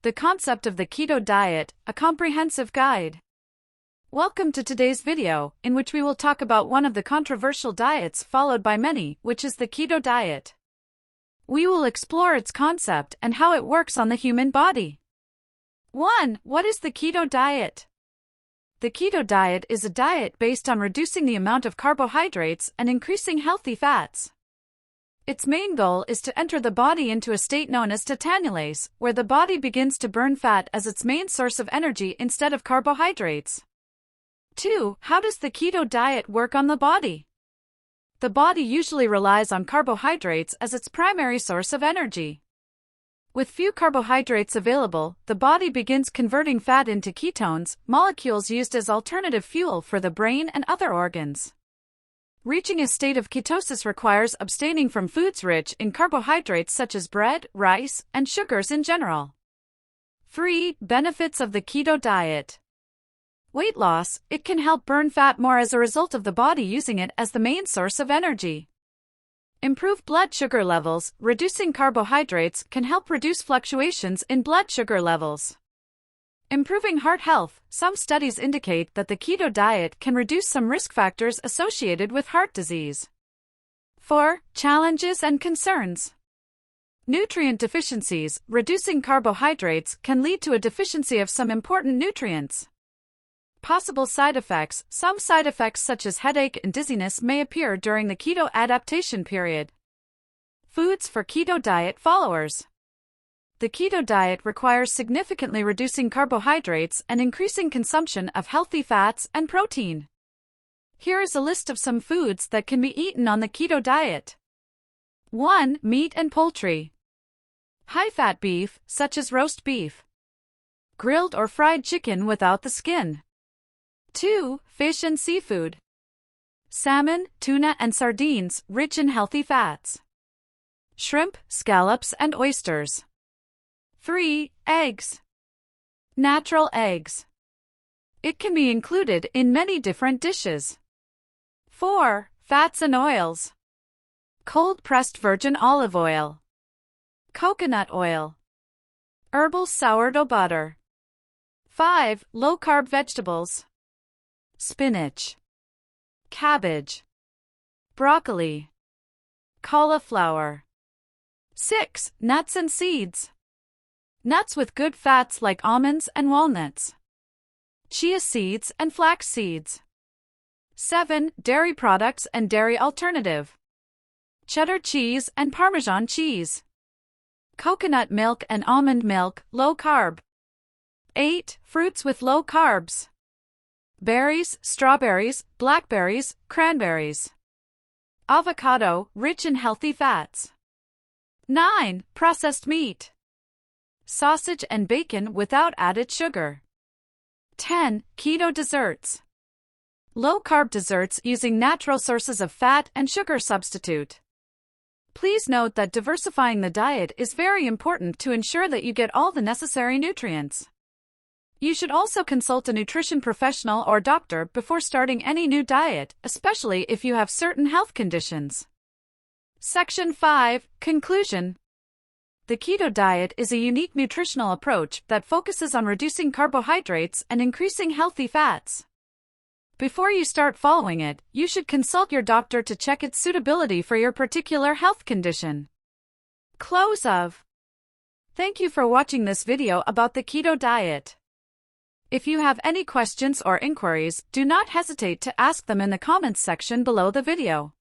The concept of the keto diet, a comprehensive guide. Welcome to today's video, in which we will talk about one of the controversial diets followed by many, which is the keto diet. We will explore its concept and how it works on the human body. 1. What is the keto diet? The keto diet is a diet based on reducing the amount of carbohydrates and increasing healthy fats. Its main goal is to enter the body into a state known as tetanulase, where the body begins to burn fat as its main source of energy instead of carbohydrates. 2. How does the keto diet work on the body? The body usually relies on carbohydrates as its primary source of energy. With few carbohydrates available, the body begins converting fat into ketones, molecules used as alternative fuel for the brain and other organs. Reaching a state of ketosis requires abstaining from foods rich in carbohydrates such as bread, rice, and sugars in general. 3. Benefits of the keto diet. Weight loss. It can help burn fat more as a result of the body using it as the main source of energy. Improve blood sugar levels. Reducing carbohydrates can help reduce fluctuations in blood sugar levels. Improving heart health. Some studies indicate that the keto diet can reduce some risk factors associated with heart disease. 4. Challenges and concerns. Nutrient deficiencies. Reducing carbohydrates can lead to a deficiency of some important nutrients. Possible side effects. Some side effects such as headache and dizziness may appear during the keto adaptation period. Foods for keto diet followers. The keto diet requires significantly reducing carbohydrates and increasing consumption of healthy fats and protein. Here is a list of some foods that can be eaten on the keto diet. 1. Meat and poultry. High-fat beef, such as roast beef. Grilled or fried chicken without the skin. 2. Fish and seafood. Salmon, tuna, and sardines, rich in healthy fats. Shrimp, scallops, and oysters. 3. Eggs. Natural eggs. It can be included in many different dishes. 4. Fats and oils. Cold-pressed virgin olive oil. Coconut oil. Herbal sourdough butter. 5. Low-carb vegetables. Spinach. Cabbage. Broccoli. Cauliflower. 6. Nuts and seeds. Nuts with good fats like almonds and walnuts. Chia seeds and flax seeds. 7. Dairy products and dairy alternative. Cheddar cheese and Parmesan cheese. Coconut milk and almond milk, low carb. 8. Fruits with low carbs. Berries, strawberries, blackberries, cranberries. Avocado, rich in healthy fats. 9. Processed meat. Sausage and bacon without added sugar. 10. Keto desserts. Low-carb desserts using natural sources of fat and sugar substitute. Please note that diversifying the diet is very important to ensure that you get all the necessary nutrients. You should also consult a nutrition professional or doctor before starting any new diet, especially if you have certain health conditions. Section 5. Conclusion. The keto diet is a unique nutritional approach that focuses on reducing carbohydrates and increasing healthy fats. Before you start following it, you should consult your doctor to check its suitability for your particular health condition. Close of. Thank you for watching this video about the keto diet. If you have any questions or inquiries, do not hesitate to ask them in the comments section below the video.